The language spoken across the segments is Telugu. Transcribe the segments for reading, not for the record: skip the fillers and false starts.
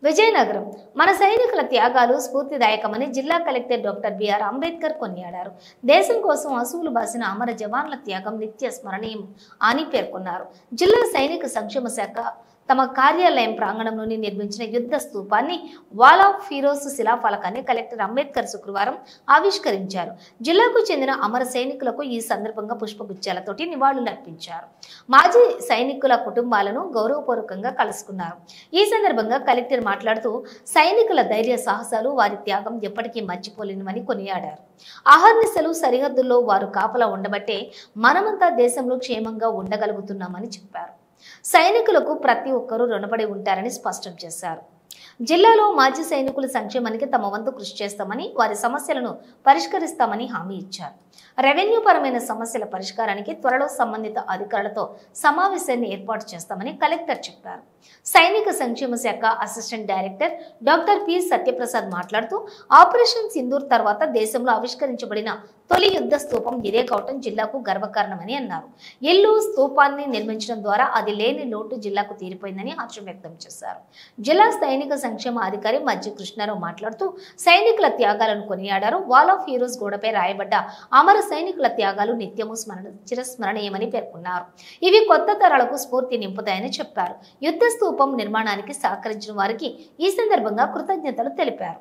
విజయనగరం మన సైనికుల త్యాగాలు స్ఫూర్తిదాయకమని జిల్లా కలెక్టర్ డాక్టర్ బిఆర్ అంబేద్కర్ కొనియాడారు. దేశం కోసం అసువులు బాసిన అమర జవాన్ల త్యాగం నిత్య స్మరణీయం అని పేర్కొన్నారు. జిల్లా సైనిక సంక్షేమ శాఖ తమ కార్యాలయం ప్రాంగణంలోని నిర్మించిన యుద్ధ స్తూపాన్ని వాల్ ఆఫ్ హీరోస్ శిలాఫలకాన్ని కలెక్టర్ అంబేద్కర్ శుక్రవారం ఆవిష్కరించారు. జిల్లాకు చెందిన అమర సైనికులకు ఈ సందర్భంగా పుష్పగుచ్చాలతోటి నివాళులర్పించారు. మాజీ సైనికుల కుటుంబాలను గౌరవపూర్వకంగా కలుసుకున్నారు. ఈ సందర్భంగా కలెక్టర్ మాట్లాడుతూ సైనికుల ధైర్య సాహసాలు, వారి త్యాగం ఎప్పటికీ మర్చిపోలేనివని కొనియాడారు. అహర్నిశలు సరిహద్దుల్లో వారు కాపలా ఉండబట్టే మనమంతా దేశంలో క్షేమంగా ఉండగలుగుతున్నామని చెప్పారు. సైనికులకు ప్రతి ఒక్కరూ రుణపడి ఉంటారని స్పష్టం చేశారు. జిల్లాలో మాజీ సైనికుల సంక్షేమానికి తమ వంతు కృషి చేస్తామని, వారి సమస్యలను పరిష్కరిస్తామని హామీ ఇచ్చారు. రెవెన్యూ పరమైన సమస్యల పరిష్కారానికి త్వరలో సంబంధిత అధికారులతో సమావేశాన్ని ఏర్పాటు చేస్తామని కలెక్టర్ చెప్పారు. సైనిక సంక్షేమ శాఖ assistant director doctor P Satyaprasad మాట్లాడుతూ ఆపరేషన్ సింధూర్ తర్వాత దేశంలో ఆవిష్కరించబడిన తొలి యుద్ధ స్తూపం ఇదే కావటం జిల్లాకు గర్వకారణమని అన్నారు. ఇల్లు స్తూపాన్ని నిర్మించడం ద్వారా అది లేని లోటు జిల్లాకు తీరిపోయిందని హర్షం వ్యక్తం చేశారు. జిల్లా సైనిక సంక్షేమ అధికారి మజ్జి కృష్ణారావు మాట్లాడుతూ సైనికుల త్యాగాలను కొనియాడారు. వాల్ ఆఫ్ హీరోస్ గోడపై రాయబడ్డ అమర సైనికుల త్యాగాలు నిత్యము చిరస్మరణీయమని పేర్కొన్నారు. ఇవి కొత్త తరాలకు స్ఫూర్తి నింపుతాయని చెప్పారు. యుద్ధ స్తూపం నిర్మాణానికి సహకరించిన వారికి ఈ సందర్భంగా కృతజ్ఞతలు తెలిపారు.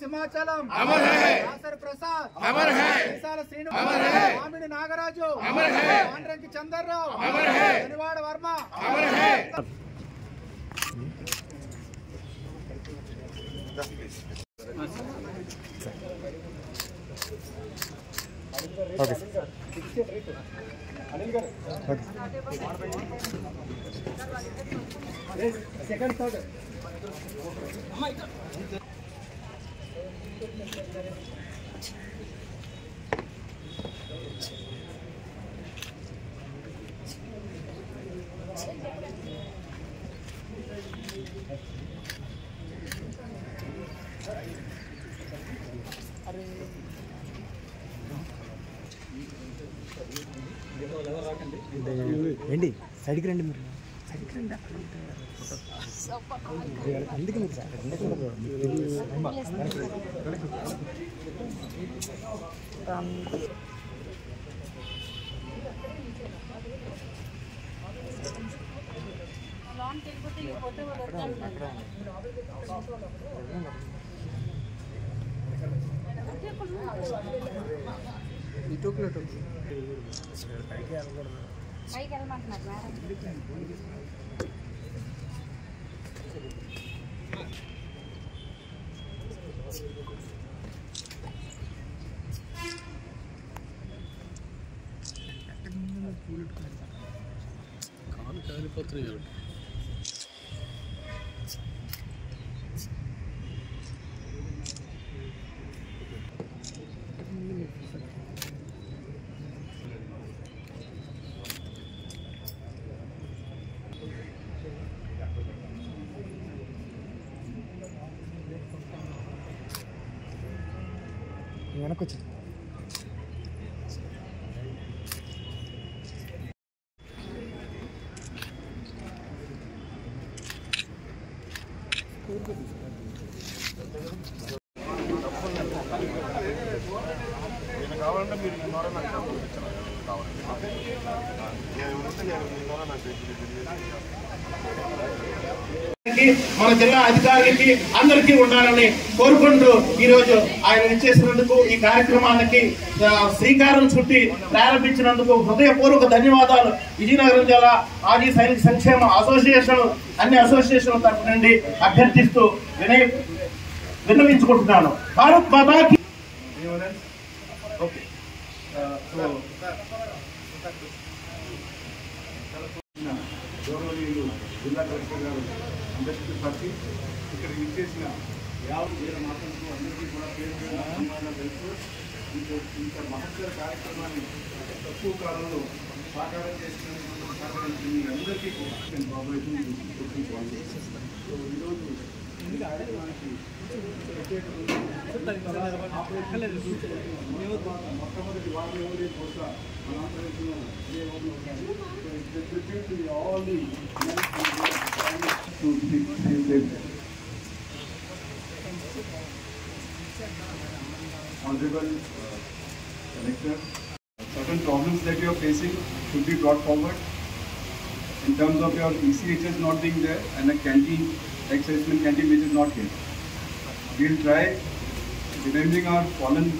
సింహాచలం అమర్ హై, ఆసర్ ప్రసాద్ అమర్ హై, విశాల శ్రీను అమర్ హై, మామిడి నాగరాజు అమర్ హై, ఆండ్రంకి చందర్రావు అమర్ హై, నివాడ వర్మ అమర్ హై. Okay Anil garu second third రండి, సైడ్కి రండి, మీరు సైడ్కి రండి. అందుకే మీరు సార్ పైకి వెళ్ళమంటున్నారు కాలు కాలిపోతున్నాయి. వెనకొచ్చి కావాలంటే మీరు మన జిల్లా అధికారులకి అందరికీ ఉండాలని కోరుకుంటూ ఈ రోజు ఆయన ఇచ్చేసినందుకు, ఈ కార్యక్రమానికి శ్రీకారం చుట్టి ప్రారంభించినందుకు హృదయపూర్వక ధన్యవాదాలు. విజయనగరం జిల్లా మాజీ సైనిక సంక్షేమ అసోసియేషన్ అన్ని అసోసియేషన్ల తరఫు నుండి అభ్యర్థిస్తూ విన్నవించుకుంటున్నాను. భారత్ మాతాకి గౌరవనీయులు జిల్లా కలెక్టర్ గారు అంబేద్కర్ పార్టీ ఇక్కడికి ఇచ్చేసిన 50,000 మాటలకు అందరికీ కూడా పేరు తెలుసు. ఇంత మహత్తర కార్యక్రమాన్ని తక్కువ కాలంలో సాకారం చేసినందుకు మీ అందరికీ కూడా నేను బాబు ఈరోజు మనకి మొట్టమొదటి వారు ఎవరి బహుశా మన ఆంధ్రప్రదేశ్లో all the Honorable Collector, certain problems that you are facing should be brought forward in terms of your ECHS not being there and a canteen, ex-serviceman canteen which is not here. We'll try. Remembering our fallen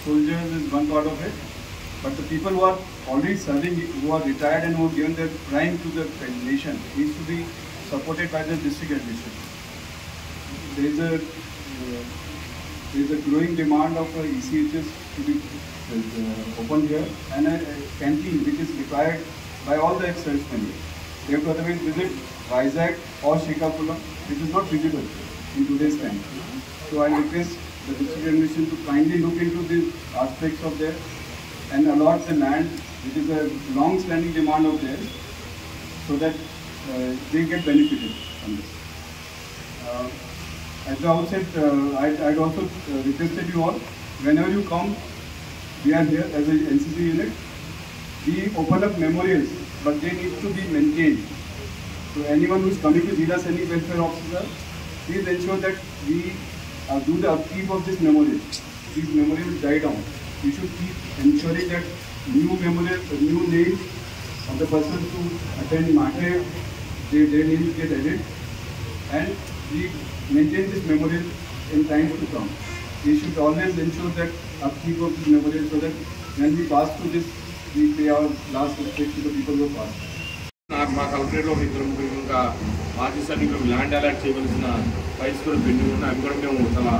soldiers is one part of it, but the people who are already serving, who are retired and who have given their prime to the nation, needs to be supported by the district administration. There is a growing demand of ECHS to be opened here, and a canteen which is required by all the ex-servicemen. They have to otherwise visit Vizag or Srikakulam, which is not feasible in today's time. So I request the district administration to kindly look into these aspects of theirs and allot the land, which is a long-standing demand of theirs, so that they get benefited from this. At the outset, I'd also requested you all, whenever you come, we are here as a NCC unit. We open up memorials, but they need to be maintained. So anyone who is coming to Jila Sainik Welfare Officer, please ensure that we do the upkeep of this memorial. These memorials die down. We should keep ensuring that new memorials, new names of the persons who attend Matre, their names get added, and we maintain this memorial in times to come. We should always ensure that upkeep of this memorial, so that when we pass through this, we pay our last respect to the people who have passed. మా కలెక్టరేట్లో ఇద్దరు ముగ్గురు ఇంకా మాజీ సైనికులకు ల్యాండ్ అలాట్ చేయవలసిన ఫైల్స్ కూడా పెండింగ్ ఉన్నాయి. అవి కూడా మేము చాలా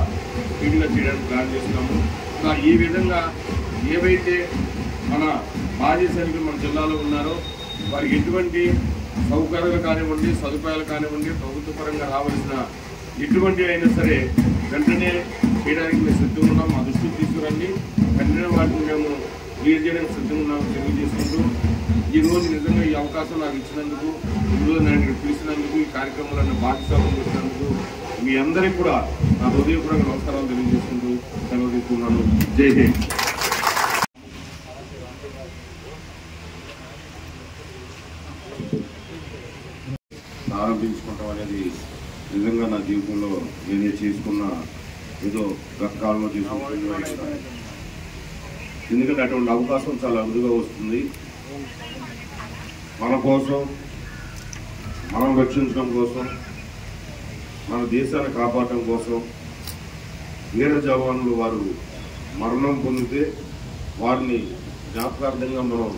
స్పీడ్గా చేయడానికి ప్లాన్ చేస్తున్నాము. ఇంకా ఈ విధంగా ఏవైతే మన మాజీ సైనికులు మన జిల్లాలో ఉన్నారో వారికి ఎటువంటి సౌకర్యాలు కానివ్వండి, సదుపాయాలు కానివ్వండి, ప్రభుత్వ పరంగా రావాల్సిన ఎటువంటి అయినా సరే వెంటనే చేయడానికి మేము సిద్ధంగా ఉన్నాం. మా దృష్టికి తీసుకురండి. వెంటనే వాటిని మేము క్లియర్ చేయడానికి సిద్ధంగా ఉన్నామని తెలియజేసుకుంటూ, ఈరోజు నిజంగా ఈ అవకాశం నాకు ఇచ్చినందుకు, ఈరోజు నేను ఇక్కడ పిలిచినందుకు, ఈ కార్యక్రమాలను భాగస్వామ్యం చేసినందుకు మీ అందరికీ కూడా నా హృదయపూర్వక నమస్కారాలు తెలియజేసుకుంటూ సెలవు తీసుకున్నాను. జై హింద్. ప్రారంభించుకోవటం అనేది నిజంగా నా జీవితంలో నేనే చేసుకున్న ఏదో గతకాలంలో చేసుకుంటున్న, ఎందుకంటే అటువంటి అవకాశం చాలా అరుదుగా వస్తుంది. మన కోసం, మనం రక్షించడం కోసం, మన దేశాన్ని కాపాడటం కోసం వీర జవాన్లు వారు మరణం పొందితే వారిని జ్ఞాపకార్థంగా మనం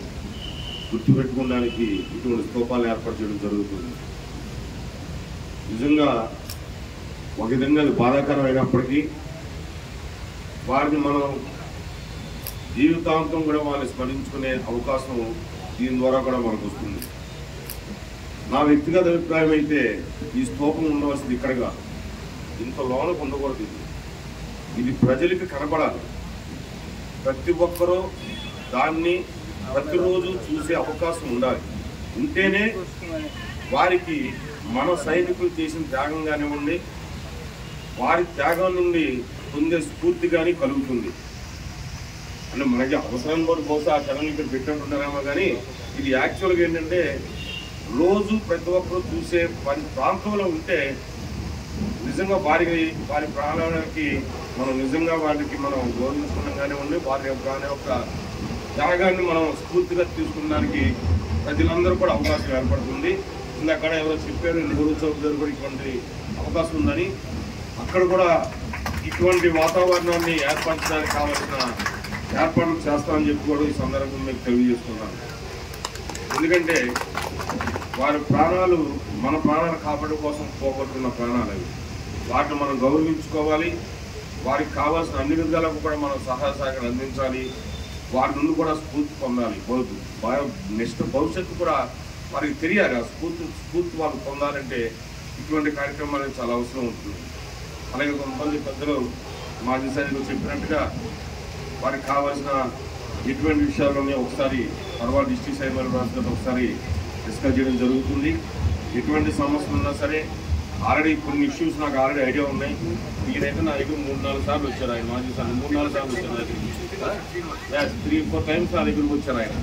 గుర్తుపెట్టుకోవడానికి ఇటువంటి స్తూపాలు ఏర్పాటు చేయడం జరుగుతుంది. నిజంగా ఒక విధంగా అది బాధాకరం అయినప్పటికీ వారిని మనం జీవితాంతం కూడా వాళ్ళని స్మరించుకునే అవకాశం దీని ద్వారా కూడా మనకు వస్తుంది. నా వ్యక్తిగత అభిప్రాయం అయితే ఈ స్తూపం ఉండవలసింది ఇక్కడగా, ఇంత లోనకు ఉండకూడదు. ఇది ప్రజలకి కనపడాలి. ప్రతి ఒక్కరూ దాన్ని ప్రతిరోజు చూసే అవకాశం ఉండాలి. ఉంటేనే వారికి మన సైనికులు చేసిన త్యాగం కానివ్వండి, వారి త్యాగం నుండి పొందే స్ఫూర్తి కానీ కలుగుతుంది. అంటే మనకి అవసరం కూడా బహుశా ఆ ఛానల్ ఇక్కడ పెట్టినట్టున్నారేమో, కానీ ఇది యాక్చువల్గా ఏంటంటే రోజు ప్రతి ఒక్కరు చూసే వారి ప్రాంతంలో ఉంటే నిజంగా వారి ప్రాణానికి మనం నిజంగా వారికి మనం గౌరవించుకున్నాం కానివ్వండి, వారి యొక్క త్యాగాన్ని మనం స్ఫూర్తిగా తీసుకున్నానికి ప్రజలందరూ కూడా అవకాశం ఏర్పడుతుంది. ఇందాక ఎవరో చెప్పారు, నెహ్రూ చౌక్ దగ్గర కూడా ఇటువంటి అవకాశం ఉందని, అక్కడ కూడా ఇటువంటి వాతావరణాన్ని ఏర్పరచడానికి కావాల్సిన ఏర్పాట్లు చేస్తామని చెప్పి కూడా ఈ సందర్భంగా మీకు తెలియజేస్తున్నాను. ఎందుకంటే వారి ప్రాణాలు మన ప్రాణాలు కాపాడడం కోసం పోగొట్టుకున్న ప్రాణాలు అవి. వాటిని మనం గౌరవించుకోవాలి. వారికి కావాల్సిన అన్ని విధాలకు కూడా మనం సహాయ సహకారం అందించాలి. వారి నుండి కూడా స్ఫూర్తి పొందాలి. నెక్స్ట్ భవిష్యత్తు కూడా వారికి తెలియాలి. ఆ స్ఫూర్తి వాళ్ళు పొందాలంటే ఇటువంటి కార్యక్రమాలు చాలా అవసరం ఉంటుంది. అలాగే కొంతమంది పెద్దలు మాజీ సైనికులు చెప్పినట్టుగా వారికి కావాల్సిన ఎటువంటి విషయాల్లోనే ఒకసారి తర్వాత డిస్ట్రిక్ట్ సైబర్ రాష్ట్రంలో ఒకసారి డిస్కస్ చేయడం జరుగుతుంది. ఎటువంటి సమస్యలు ఉన్నా సరే ఆల్రెడీ కొన్ని ఇష్యూస్ నాకు ఆల్రెడీ ఐడియా ఉన్నాయి. ఈయనైతే నా దగ్గర 3-4 సార్లు వచ్చారు. ఆయన మాజీ సార్లు 3-4 సార్లు వచ్చారు. 3-4 టైమ్స్ నా దగ్గరకు వచ్చారు ఆయన.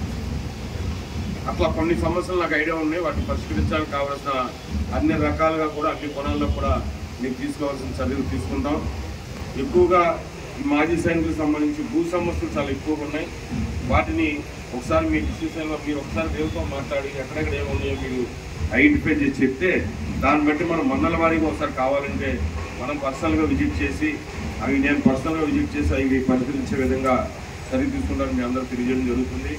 అట్లా కొన్ని సమస్యలు నాకు ఐడియా ఉన్నాయి. వాటిని పరిష్కరించడానికి కావాల్సిన అన్ని రకాలుగా కూడా అన్ని కోణాల్లో కూడా మేము తీసుకోవాల్సిన చర్యలు తీసుకుంటాం. ఎక్కువగా ఈ మాజీ సైనికులకు సంబంధించి భూ సమస్యలు చాలా ఎక్కువగా ఉన్నాయి. వాటిని ఒకసారి మీ డిసిషన్లో మీరు ఒకసారి దేవుతో మాట్లాడి ఎక్కడెక్కడ ఏమున్నాయో మీరు ఐడెంటిఫై చేసి చెప్తే దాన్ని బట్టి మనం మండల వారీగా ఒకసారి కావాలంటే మనం పర్సనల్గా విజిట్ చేసి అవి నేను పర్సనల్గా విజిట్ చేసి అవి పరిశీలించే విధంగా చర్య తీసుకుంటారని మీ అందరూ తెలియజేయడం జరుగుతుంది.